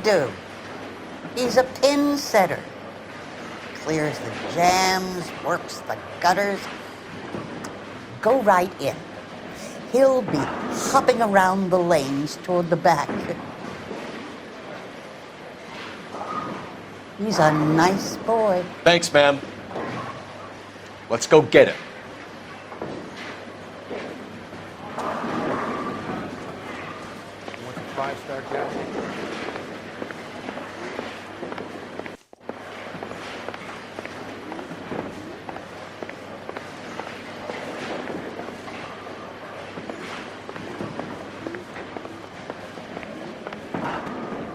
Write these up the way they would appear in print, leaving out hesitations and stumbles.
do? He's a pin setter. Clears the jams, works the gutters. Go right in. He'll be hopping around the lanes toward the back. He's a nice boy. Thanks, ma'am. Let's go get him. Want the 5-star jacket?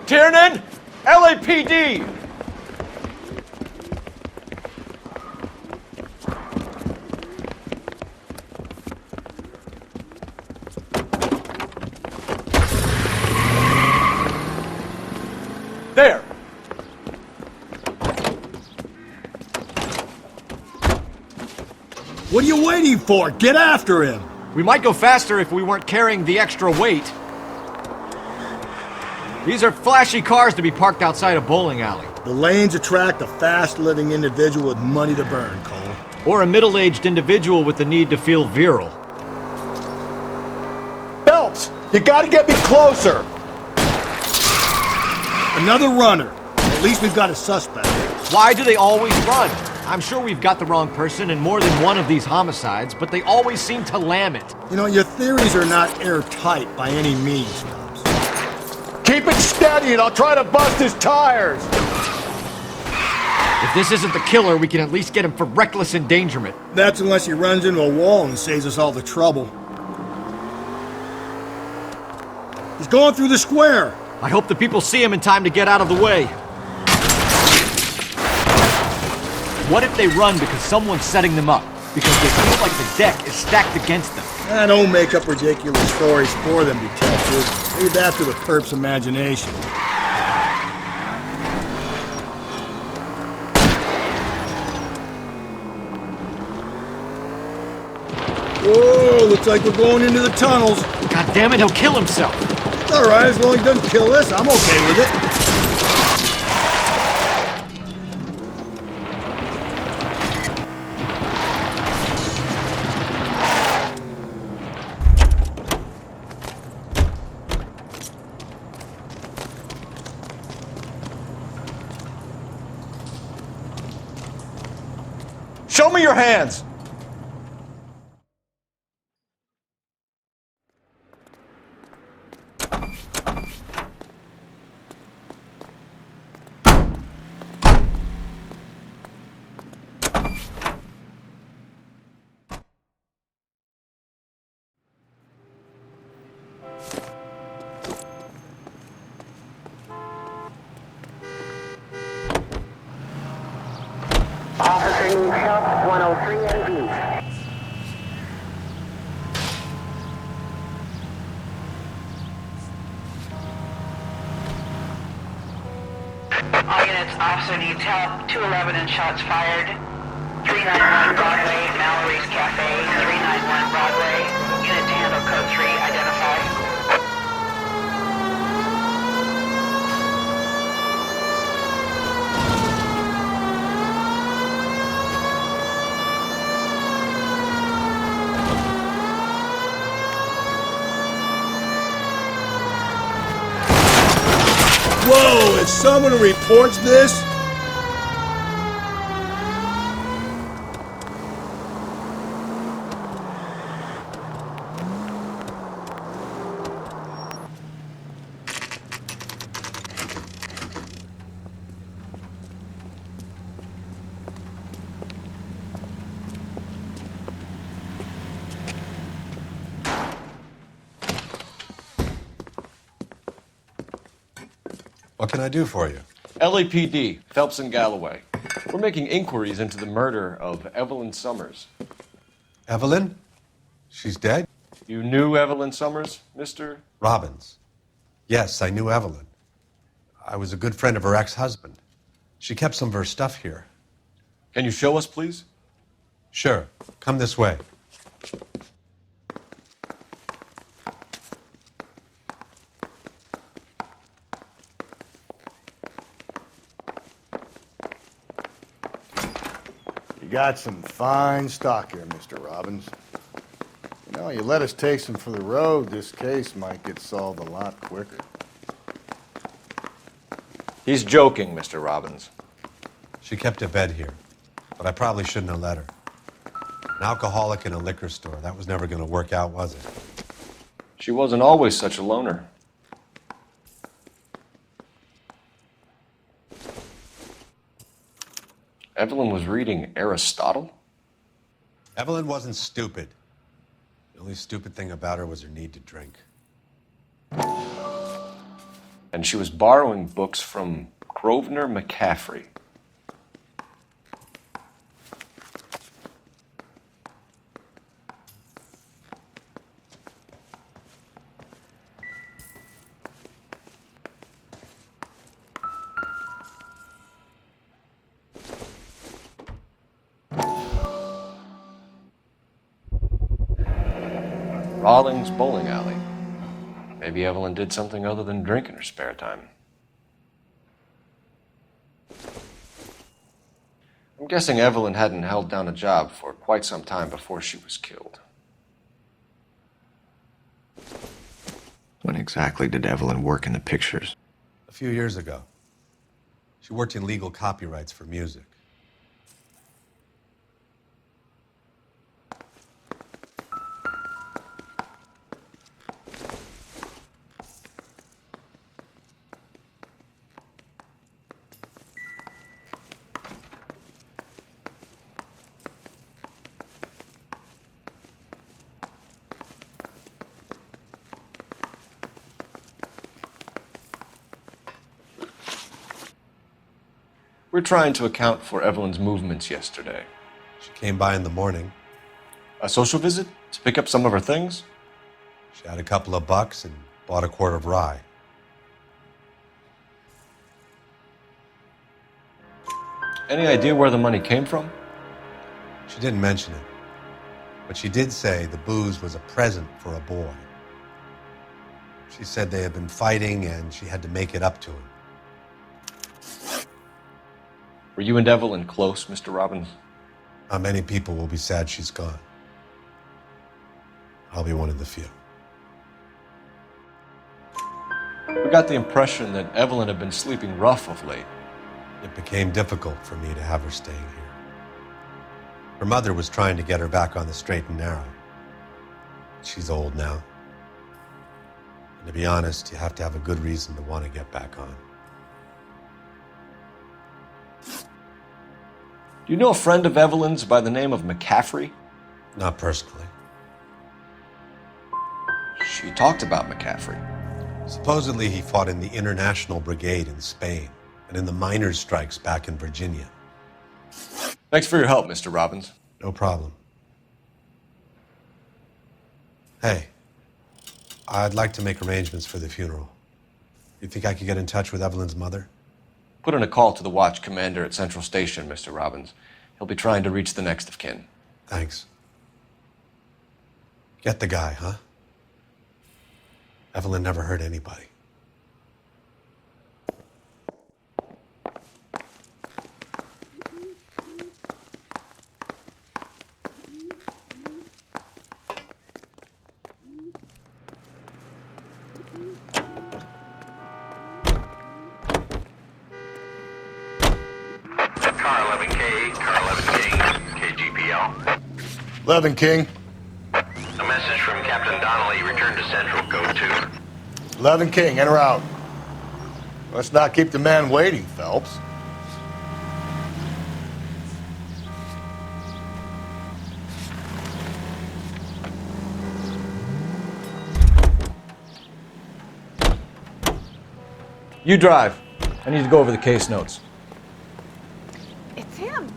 Tiernan! LAPD! There! What are you waiting for? Get after him! We might go faster if we weren't carrying the extra weight. These are flashy cars to be parked outside a bowling alley. The lanes attract a fast-living individual with money to burn, Cole. Or a middle-aged individual with the need to feel virile. Phelps, you gotta get me closer! Another runner. At least we've got a suspect. Why do they always run? I'm sure we've got the wrong person in more than one of these homicides, but they always seem to lam it. You know, your theories are not airtight by any means, Phelps. Keep it steady and I'll try to bust his tires! If this isn't the killer, we can at least get him for reckless endangerment. That's unless he runs into a wall and saves us all the trouble. He's going through the square. I hope the people see him in time to get out of the way. What if they run because someone's setting them up? Because they feel like the deck is stacked against them? Don't make up ridiculous stories for them, detective. Leave that to the perp's imagination. Whoa, looks like we're going into the tunnels. God damn it, he'll kill himself. It's all right, as long as he doesn't kill us, I'm okay with it. Show me your hands! Officer needs help, 103 ND. All units, officer needs help, 211 and shots fired. 391 Broadway, Mallory's Cafe, 391 Broadway. Unit to handle code 3, identify. Whoa, is someone who reports this? What can I do for you? LAPD, Phelps and Galloway. We're making inquiries into the murder of Evelyn Summers. Evelyn? She's dead? You knew Evelyn Summers, Mr.? Robbins. Yes, I knew Evelyn. I was a good friend of her ex-husband. She kept some of her stuff here. Can you show us, please? Sure. Come this way. got some fine stock here, Mr. Robbins. You know, you let us take some for the road, this case might get solved a lot quicker. He's joking, Mr. Robbins. She kept a bed here, but I probably shouldn't have let her. An alcoholic in a liquor store, that was never going to work out, was it? She wasn't always such a loner. Evelyn was reading Aristotle? Evelyn wasn't stupid. The only stupid thing about her was her need to drink. And she was borrowing books from Grosvenor McCaffrey. Rawlings Bowling Alley. Maybe Evelyn did something other than drink in her spare time. I'm guessing Evelyn hadn't held down a job for quite some time before she was killed. When exactly did Evelyn work in the pictures? A few years ago. She worked in legal copyrights for music. We're trying to account for Evelyn's movements yesterday. She came by in the morning. A social visit to pick up some of her things? She had a couple of bucks and bought a quart of rye. Any idea where the money came from? She didn't mention it, but she did say the booze was a present for a boy. She said they had been fighting and she had to make it up to him. Were you and Evelyn close, Mr. Robbins? Not many people will be sad she's gone. I'll be one of the few. We got the impression that Evelyn had been sleeping rough of late. It became difficult for me to have her staying here. Her mother was trying to get her back on the straight and narrow. She's old now. And to be honest, you have to have a good reason to want to get back on. Do you know a friend of Evelyn's by the name of McCaffrey? Not personally. She talked about McCaffrey. Supposedly he fought in the International Brigade in Spain and in the miners' strikes back in Virginia. Thanks for your help, Mr. Robbins. No problem. Hey, I'd like to make arrangements for the funeral. You think I could get in touch with Evelyn's mother? Put in a call to the watch commander at Central Station, Mr. Robbins. He'll be trying to reach the next of kin. Thanks. Get the guy, huh? Evelyn never hurt anybody. Car 11K, Car 11K, KGPL. 11 King. A message from Captain Donnelly. Return to Central, Code 2. 11 King, enter out. Let's not keep the man waiting, Phelps. You drive. I need to go over the case notes. It's him.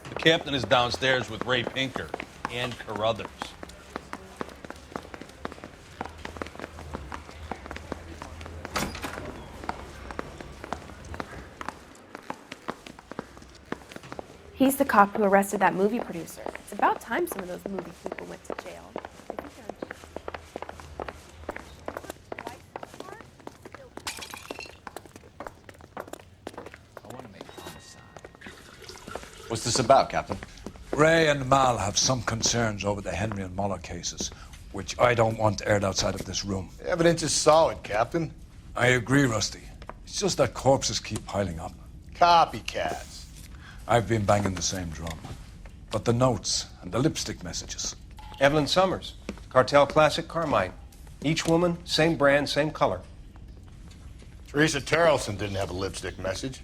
The captain is downstairs with Ray Pinker and Carruthers. He's the cop who arrested that movie producer. It's about time some of those movie people went to jail. What's this about, Captain? Ray and Mal have some concerns over the Henry and Muller cases, which I don't want aired outside of this room. The evidence is solid, Captain. I agree, Rusty. It's just that corpses keep piling up. Copycats. I've been banging the same drum. But the notes and the lipstick messages. Evelyn Summers, Cartel Classic Carmine. Each woman, same brand, same color. Teresa Terrelson didn't have a lipstick message.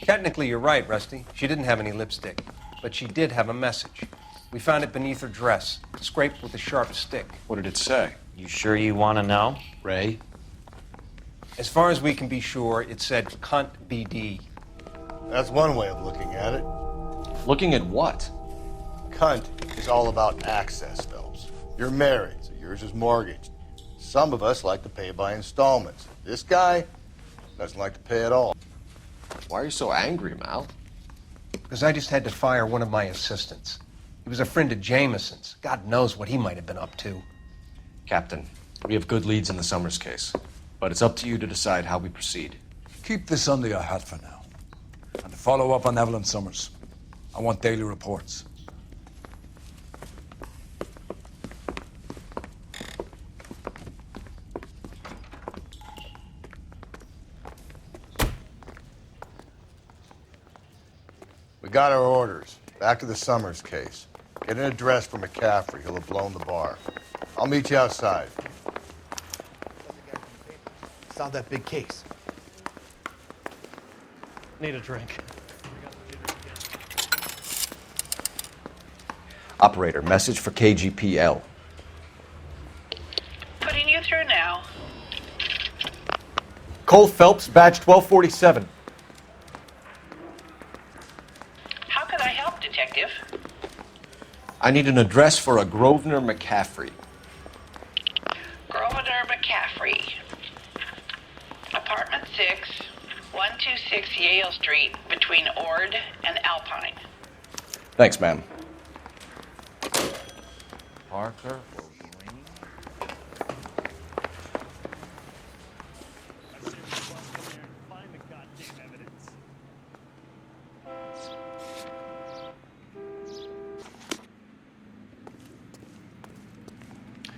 Technically, you're right, Rusty. She didn't have any lipstick, but she did have a message. We found it beneath her dress, scraped with a sharp stick. What did it say? You sure you want to know? Ray? As far as we can be sure, it said cunt BD. That's one way of looking at it. Looking at what? Cunt is all about access, Phelps. You're married, so yours is mortgaged. Some of us like to pay by installments. This guy doesn't like to pay at all. Why are you so angry, Mal? Because I just had to fire one of my assistants. He was a friend of Jameson's. God knows what he might have been up to. Captain, we have good leads in the Summers case, but it's up to you to decide how we proceed. Keep this under your hat for now. And to follow up on Evelyn Summers, I want daily reports. We got our orders. Back to the Summers case. Get an address for McCaffrey. He'll have blown the bar. I'll meet you outside. Saw that big case. Need a drink. Operator, message for KGPL. Putting you through now. Cole Phelps, badge 1247. How can I help, Detective? I need an address for a Grosvenor McCaffrey. Grosvenor McCaffrey. Apartment 6, 126 Yale Street, between Ord and Alpine. Thanks, ma'am. Parker or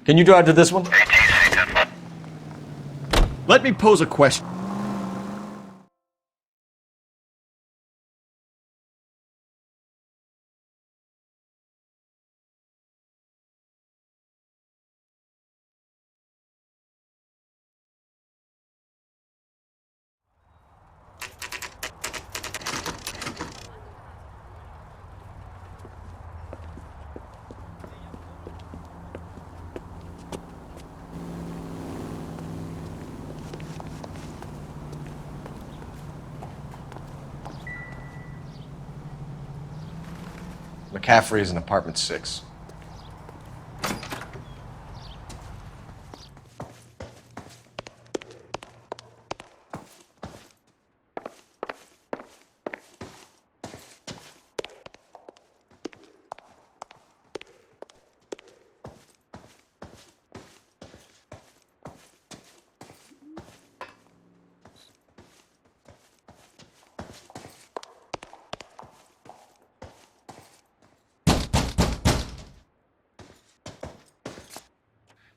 Can you drive to this one? Let me pose a question. McCaffrey is in apartment 6.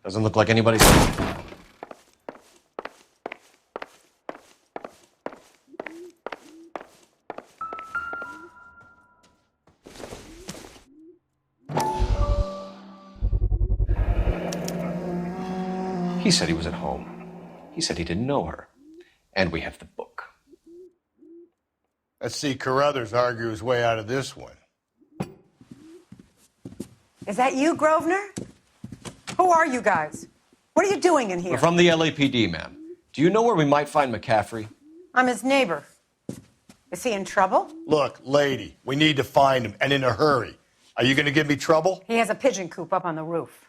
Doesn't look like anybody's home. He said he was at home. He said he didn't know her. And we have the book. Let's see Carruthers argue his way out of this one. Is that you, Grosvenor? Who are you guys? What are you doing in here? We're from the LAPD, ma'am. Do you know where we might find McCaffrey? I'm his neighbor. Is he in trouble? Look, lady, we need to find him, and in a hurry. Are you going to give me trouble? He has a pigeon coop up on the roof.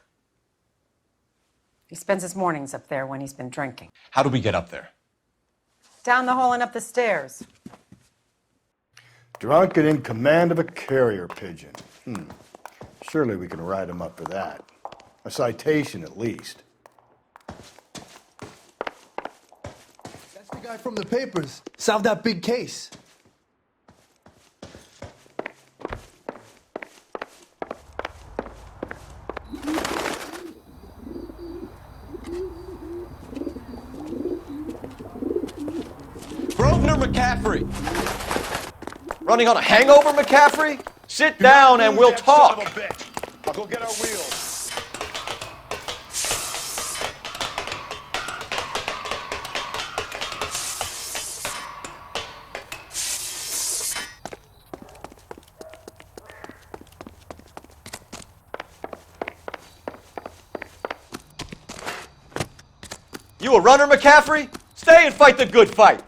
He spends his mornings up there when he's been drinking. How do we get up there? Down the hall and up the stairs. Drunk and in command of a carrier pigeon. Surely we can write him up for that. A citation, at least. That's the guy from the papers. Solved that big case. Grosvenor McCaffrey! Running on a hangover, McCaffrey? Sit down and we'll talk. I'll go get our wheels. You a runner, McCaffrey? Stay and fight the good fight.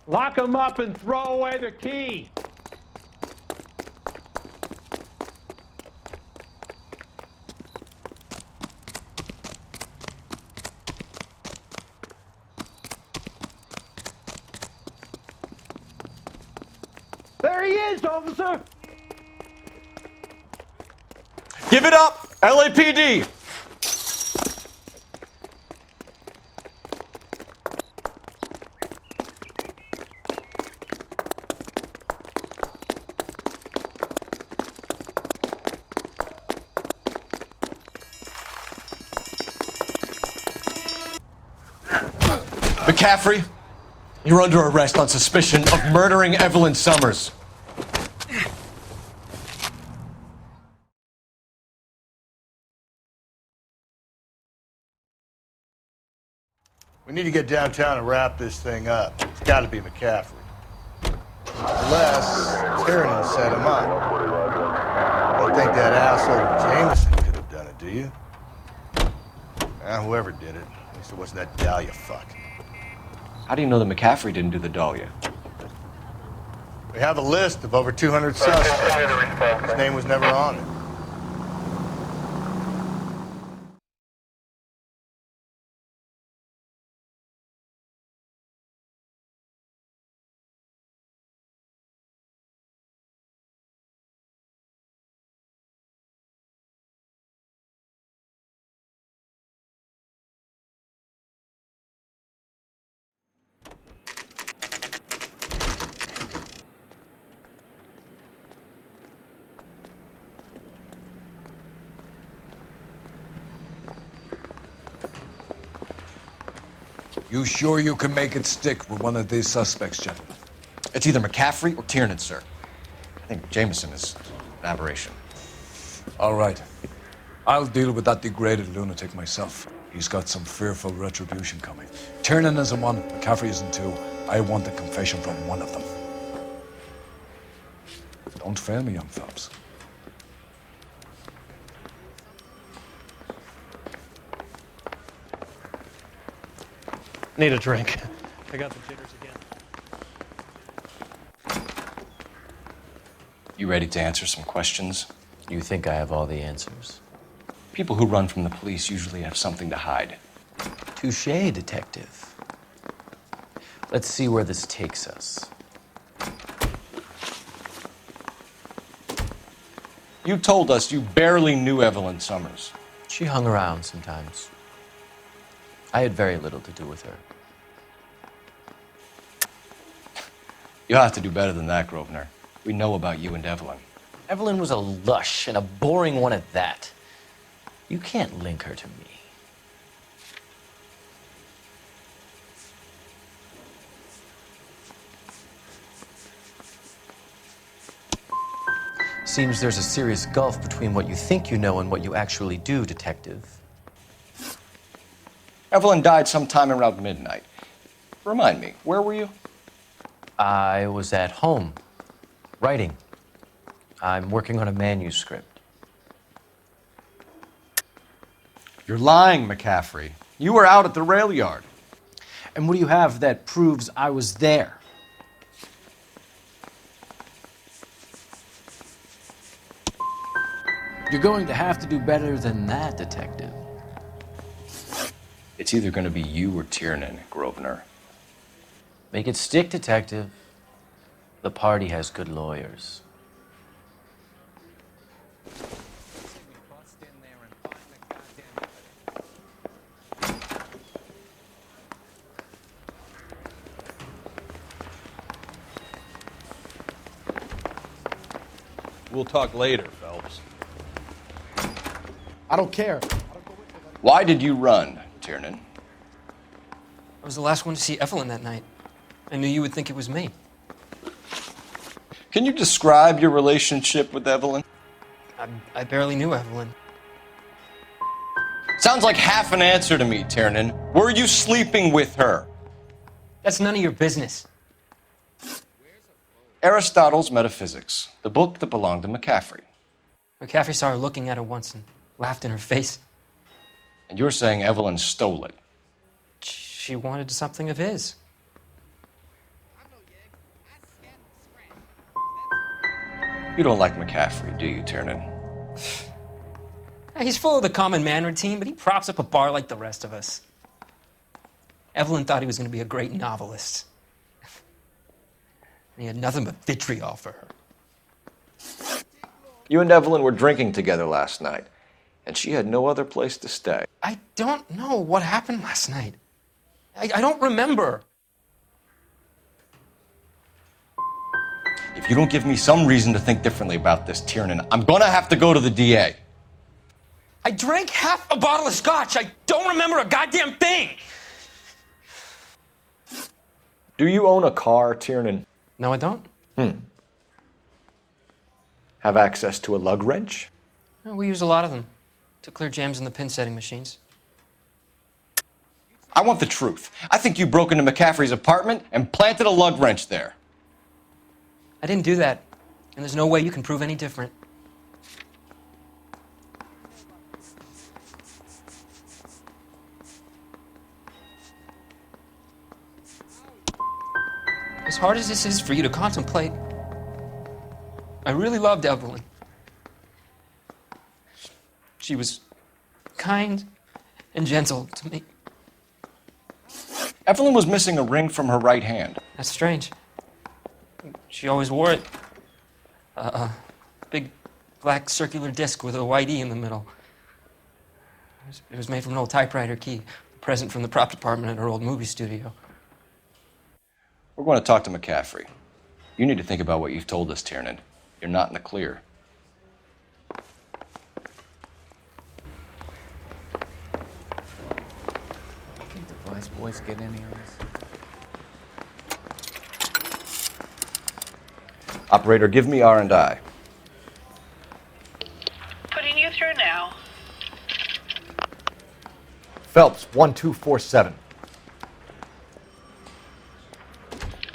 Lock him up and throw away the key. There he is, officer! Give it up, LAPD! McCaffrey, you're under arrest on suspicion of murdering Evelyn Summers. We need to get downtown and wrap this thing up. It's got to be McCaffrey. Unless Tiernan set him up. I don't think that asshole Jameson could have done it, do you? Whoever did it. At least it wasn't that Dahlia fuck. How do you know that McCaffrey didn't do the Dahlia? We have a list of over 200 suspects. His name was never on it. You sure you can make it stick with one of these suspects, gentlemen? It's either McCaffrey or Tiernan, sir. I think Jameson is an aberration. All right. I'll deal with that degraded lunatic myself. He's got some fearful retribution coming. Tiernan isn't one, McCaffrey isn't two. I want a confession from one of them. Don't fail me, young Phelps. Need a drink. I got the jitters again. You ready to answer some questions? You think I have all the answers? People who run from the police usually have something to hide. Touché, detective. Let's see where this takes us. You told us you barely knew Evelyn Summers. She hung around sometimes. I had very little to do with her. You'll have to do better than that, Grosvenor. We know about you and Evelyn. Evelyn was a lush, and a boring one at that. You can't link her to me. Seems there's a serious gulf between what you think you know and what you actually do, detective. Evelyn died sometime around midnight. Remind me, where were you? I was at home, writing. I'm working on a manuscript. You're lying, McCaffrey. You were out at the rail yard. And what do you have that proves I was there? You're going to have to do better than that, Detective. It's either going to be you or Tiernan, Grosvenor. Make it stick, Detective. The party has good lawyers. We'll talk later, Phelps. I don't care. Why did you run, Tiernan? I was the last one to see Evelyn that night. I knew you would think it was me. Can you describe your relationship with Evelyn? I barely knew Evelyn. Sounds like half an answer to me, Tiernan. Were you sleeping with her? That's none of your business. Aristotle's Metaphysics, the book that belonged to McCaffrey. McCaffrey saw her looking at her once and laughed in her face. And you're saying Evelyn stole it? She wanted something of his. You don't like McCaffrey, do you, Tiernan? He's full of the common man routine, but he props up a bar like the rest of us. Evelyn thought he was going to be a great novelist. And he had nothing but vitriol for her. You and Evelyn were drinking together last night, and she had no other place to stay. I don't know what happened last night. I don't remember. If you don't give me some reason to think differently about this, Tiernan, I'm gonna have to go to the DA. I drank half a bottle of scotch. I don't remember a goddamn thing. Do you own a car, Tiernan? No, I don't. Have access to a lug wrench? No, we use a lot of them to clear jams in the pin setting machines. I want the truth. I think you broke into McCaffrey's apartment and planted a lug wrench there. I didn't do that, and there's no way you can prove any different. As hard as this is for you to contemplate, I really loved Evelyn. She was kind and gentle to me. Evelyn was missing a ring from her right hand. That's strange. She always wore it. A big black circular disc with a white E in the middle. It was made from an old typewriter key, a present from the prop department at her old movie studio. We're going to talk to McCaffrey. You need to think about what you've told us, Tiernan. You're not in the clear. Think the vice boys get any of this? Operator, give me R&I. Putting you through now. Phelps, 1247.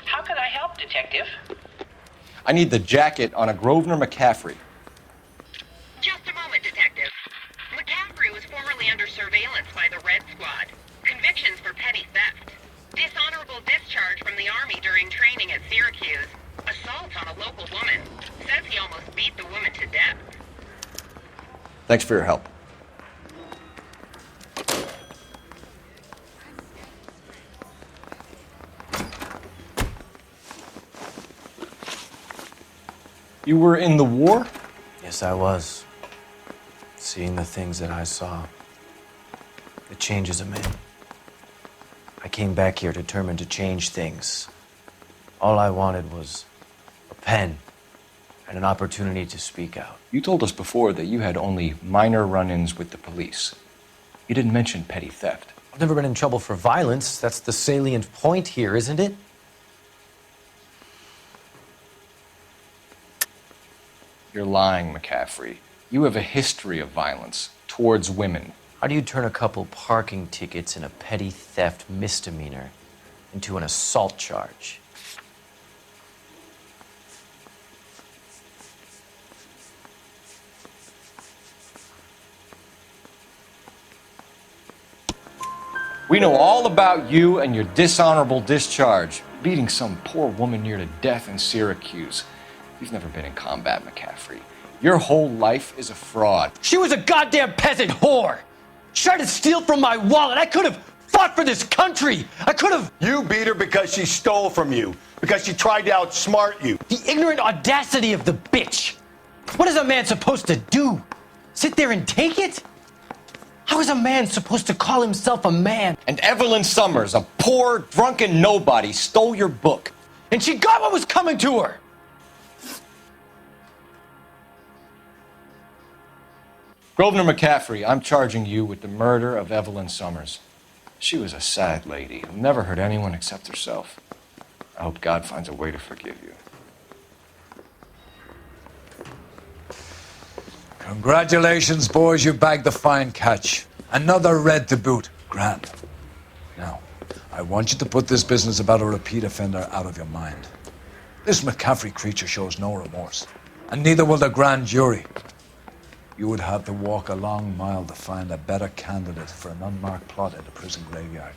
How can I help, Detective? I need the jacket on a Grosvenor McCaffrey. Just a moment, Detective. McCaffrey was formerly under surveillance by the Red Squad. Convictions for petty theft. Dishonorable discharge from the Army during training at Syracuse. Assault on a local woman. Says he almost beat the woman to death. Thanks for your help. You were in the war? Yes, I was. Seeing the things that I saw, it changes a man. I came back here determined to change things. All I wanted was a pen and an opportunity to speak out. You told us before that you had only minor run-ins with the police. You didn't mention petty theft. I've never been in trouble for violence. That's the salient point here, isn't it? You're lying, McCaffrey. You have a history of violence towards women. How do you turn a couple parking tickets and a petty theft misdemeanor into an assault charge? We know all about you and your dishonorable discharge, beating some poor woman near to death in Syracuse. You've never been in combat, McCaffrey. Your whole life is a fraud. She was a goddamn peasant whore. She tried to steal from my wallet. I could have fought for this country. I could have. You beat her because she stole from you, because she tried to outsmart you. The ignorant audacity of the bitch. What is a man supposed to do? Sit there and take it? How is a man supposed to call himself a man? And Evelyn Summers, a poor, drunken nobody, stole your book. And she got what was coming to her. Grosvenor McCaffrey, I'm charging you with the murder of Evelyn Summers. She was a sad lady who never hurt anyone except herself. I hope God finds a way to forgive you. Congratulations, boys. You bagged the fine catch. Another red to boot. Grand. Now, I want you to put this business about a repeat offender out of your mind. This McCaffrey creature shows no remorse, and neither will the grand jury. You would have to walk a long mile to find a better candidate for an unmarked plot in the prison graveyard.